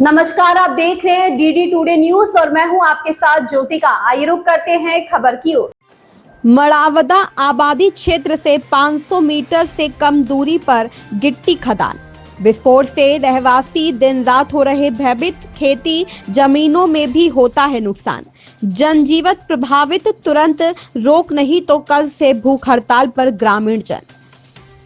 नमस्कार, आप देख रहे हैं डीडी टुडे न्यूज और मैं हूं आपके साथ ज्योतिका। आइए रुक करते हैं खबर की ओर। मड़ावदा आबादी क्षेत्र से 500 मीटर से कम दूरी पर गिट्टी खदान विस्फोट से रहवासी दिन रात हो रहे भयभीत। खेती जमीनों में भी होता है नुकसान, जनजीवन प्रभावित। तुरंत रोक नहीं तो कल से भूख हड़ताल पर ग्रामीण जन।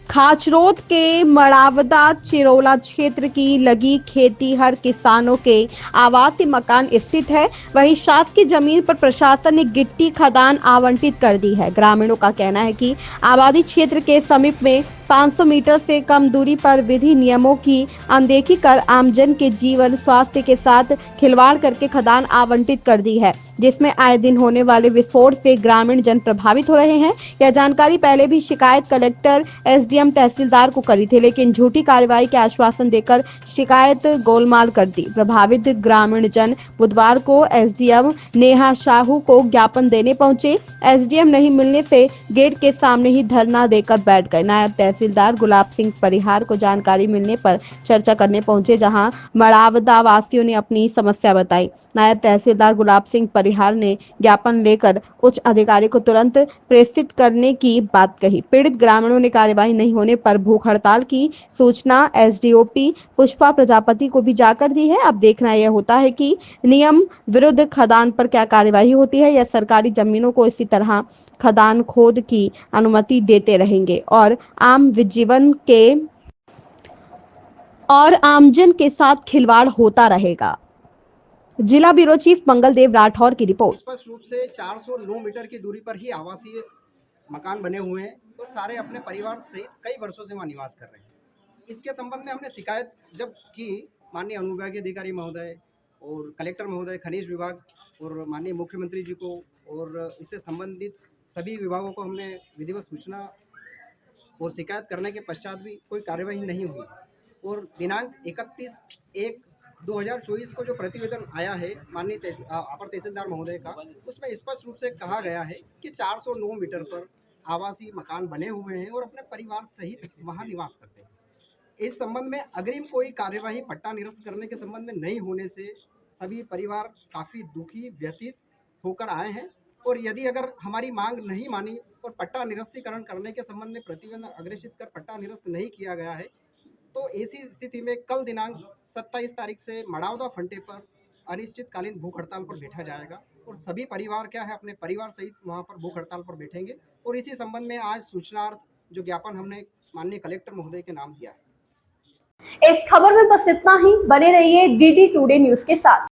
खाचरोद के मड़ावदा चिरोला क्षेत्र की लगी खेती हर किसानों के आवासीय मकान स्थित है। वहीं शासकीय जमीन पर प्रशासन ने गिट्टी खदान आवंटित कर दी है। ग्रामीणों का कहना है कि आबादी क्षेत्र के समीप में 500 मीटर से कम दूरी पर विधि नियमों की अनदेखी कर आमजन के जीवन स्वास्थ्य के साथ खिलवाड़ करके खदान आवंटित कर दी है, जिसमें आए दिन होने वाले विस्फोट से ग्रामीण जन प्रभावित हो रहे हैं। यह जानकारी पहले भी शिकायत कलेक्टर, एसडीएम, तहसीलदार को करी थी, लेकिन झूठी कार्रवाई के आश्वासन देकर शिकायत गोलमाल कर दी। प्रभावित ग्रामीण जन बुधवार को एसडीएम नेहा साहू को ज्ञापन देने पहुंचे। एसडीएम नहीं मिलने से गेट के सामने ही धरना देकर बैठ गए। नायब तहसीलदार गुलाब सिंह परिहार को जानकारी मिलने पर चर्चा करने पहुंचे, जहां मड़ावदा वासियों ने अपनी समस्या बताई। नायब तहसीलदार गुलाब सिंह परिहार ने ज्ञापन लेकर उच्च अधिकारी को तुरंत प्रेषित करने की बात कही। पीड़ित ग्रामीणों ने कार्यवाही नहीं होने पर भूख हड़ताल की सूचना एसडीओपी पुष्पा प्रजापति को भी जाकर दी है। अब देखना यह होता है कि नियम विरुद्ध खदान पर क्या कार्यवाही होती है या सरकारी जमीनों को इसी तरह खदान खोद की अनुमति देते रहेंगे और आमजन के साथ खिलवाड़ होता रहेगा। जिला ब्यूरो चीफ मंगल देव राठौर की रिपोर्ट। स्पष्ट रूप से 409 मीटर की दूरी पर ही आवासीय मकान बने हुए हैं और सारे अपने परिवार सहित कई वर्षों से वहाँ निवास कर रहे हैं। इसके संबंध में हमने शिकायत जब की माननीय अनुविभागीय अधिकारी महोदय और कलेक्टर महोदय, खनिज विभाग और माननीय मुख्यमंत्री जी को और इससे संबंधित सभी विभागों को हमने विधिवत सूचना और शिकायत करने के पश्चात भी कोई कार्यवाही नहीं हुई और दिनांक 31/1/2024 को जो प्रतिवेदन आया है माननीय अपर तहसीलदार महोदय का, उसमें स्पष्ट रूप से कहा गया है कि 409 मीटर पर आवासीय मकान बने हुए हैं और अपने परिवार सहित वहां निवास करते हैं। इस संबंध में अग्रिम कोई कार्यवाही पट्टा निरस्त करने के संबंध में नहीं होने से सभी परिवार काफ़ी दुखी व्यथित होकर आए हैं और यदि अगर हमारी मांग नहीं मानी और पट्टा निरस्तीकरण करने के संबंध में प्रतिवेदन अग्रेषित कर पट्टा निरस्त नहीं किया गया है तो ऐसी स्थिति में कल दिनांक 27 तारीख से मड़ावदा फंटे पर अनिश्चितकालीन भूख हड़ताल पर बैठा जाएगा और सभी परिवार क्या है अपने परिवार सहित वहां पर भूख हड़ताल पर बैठेंगे और इसी संबंध में आज सूचनार्थ जो ज्ञापन हमने माननीय कलेक्टर महोदय के नाम दिया है। इस खबर में बस इतना ही। बने रहिए डीडी टुडे न्यूज के साथ।